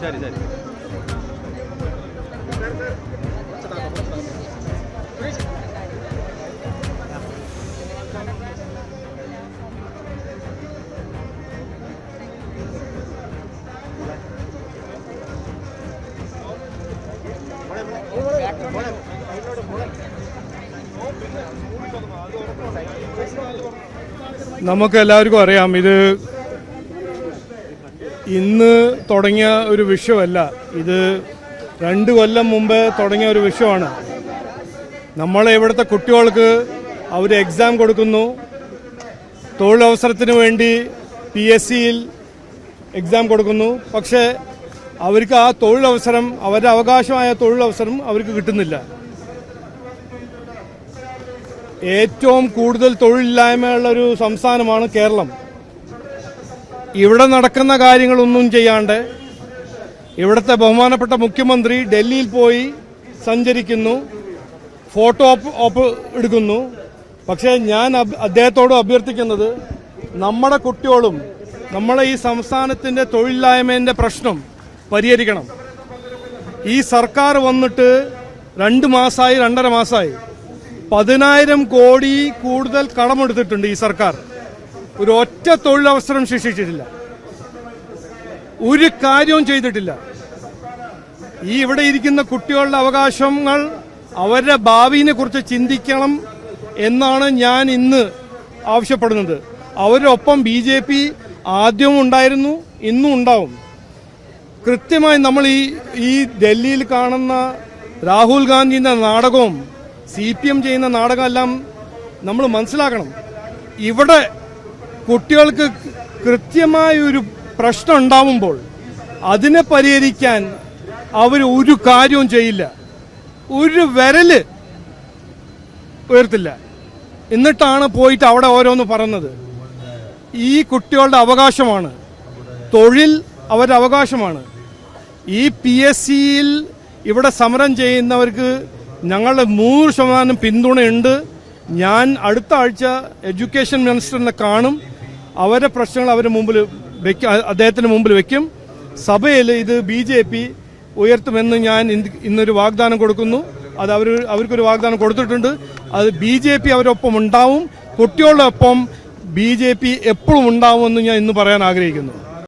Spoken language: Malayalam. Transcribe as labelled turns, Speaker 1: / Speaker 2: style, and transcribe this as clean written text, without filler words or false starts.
Speaker 1: ശരി ശരി
Speaker 2: നമുക്ക് എല്ലാവർക്കും അറിയാം, ഇത് ഇന്ന് തുടങ്ങിയ ഒരു വിഷയമല്ല. ഇത് 2 കൊല്ലം മുമ്പ് തുടങ്ങിയ ഒരു വിഷയമാണ്. നമ്മളെ ഇവിടുത്തെ കുട്ടികൾക്ക് അവർ എക്സാം കൊടുക്കുന്നു, തൊഴിലവസരത്തിന് വേണ്ടി PSCയിൽ എക്സാം കൊടുക്കുന്നു. പക്ഷേ അവർക്ക് ആ തൊഴിലവസരം, അവരുടെ അവകാശമായ തൊഴിലവസരം അവർക്ക് കിട്ടുന്നില്ല. ഏറ്റവും കൂടുതൽ തൊഴിലില്ലായ്മയുള്ള ഒരു സംസ്ഥാനമാണ് കേരളം. ഇവിടെ നടക്കുന്ന കാര്യങ്ങളൊന്നും ചെയ്യാണ്ട് ഇവിടുത്തെ ബഹുമാനപ്പെട്ട മുഖ്യമന്ത്രി ഡൽഹിയിൽ പോയി സഞ്ചരിക്കുന്നു, ഫോട്ടോ ഓപ്പ് എടുക്കുന്നു. പക്ഷേ ഞാൻ അദ്ദേഹത്തോട് അഭ്യർത്ഥിക്കുന്നത്, നമ്മുടെ കുട്ടികളും നമ്മളെ ഈ സംസ്ഥാനത്തിൻ്റെ തൊഴിലില്ലായ്മേൻ്റെ പ്രശ്നം പരിഹരിക്കണം. ഈ സർക്കാർ വന്നിട്ട് 2 മാസമായി, 2.5 മാസമായി 10,000 കോടി കൂടുതൽ കടമെടുത്തിട്ടുണ്ട് ഈ സർക്കാർ. ഒരു ഒറ്റ തൊഴിലവസരം സൃഷ്ടിച്ചിട്ടില്ല, ഒരു കാര്യവും ചെയ്തിട്ടില്ല. ഈ ഇവിടെ ഇരിക്കുന്ന കുട്ടികളുടെ അവകാശങ്ങൾ, അവരുടെ ഭാവിയെ കുറിച്ച് ചിന്തിക്കണം എന്നാണ് ഞാൻ ഇന്ന് ആവശ്യപ്പെടുന്നത്. അവരൊപ്പം BJP ആദ്യവും ഉണ്ടായിരുന്നു, ഇന്നും ഉണ്ടാവും. കൃത്യമായി നമ്മൾ ഈ ഡൽഹിയിൽ കാണുന്ന രാഹുൽ ഗാന്ധിയുടെ നാടകവും CPM ചെയ്യുന്ന നാടകമെല്ലാം നമ്മൾ മനസ്സിലാക്കണം. ഇവിടെ കുട്ടികൾക്ക് കൃത്യമായൊരു പ്രശ്നം ഉണ്ടാവുമ്പോൾ അതിനെ പരിഹരിക്കാൻ അവർ ഒരു കാര്യവും ചെയ്യില്ല, ഒരു വിരല് ഉയർത്തില്ല. എന്നിട്ടാണ് പോയിട്ട് അവിടെ ഓരോന്ന് പറയുന്നത്. ഈ കുട്ടികളുടെ അവകാശമാണ്, തൊഴിൽ അവരുടെ അവകാശമാണ്. ഈ PSCയിൽ ഇവിടെ സമരം ചെയ്യുന്നവർക്ക് ഞങ്ങളുടെ 100% പിന്തുണയുണ്ട്. ഞാൻ അടുത്ത ആഴ്ച എഡ്യൂക്കേഷൻ മിനിസ്റ്ററിനെ കാണും. അവരുടെ പ്രശ്നങ്ങൾ അവരുടെ മുമ്പിൽ അദ്ദേഹത്തിന് മുമ്പിൽ വയ്ക്കും. സഭയിൽ ഇത് BJP ഉയർത്തുമെന്ന് ഞാൻ ഇന്നൊരു വാഗ്ദാനം കൊടുക്കുന്നു. അത് അവർക്കൊരു വാഗ്ദാനം കൊടുത്തിട്ടുണ്ട്. അത് BJP അവരൊപ്പം ഉണ്ടാവും, കുട്ടികളുടെ ഒപ്പം BJP എപ്പോഴും ഉണ്ടാവുമെന്ന് ഞാൻ ഇന്ന് പറയാൻ ആഗ്രഹിക്കുന്നു.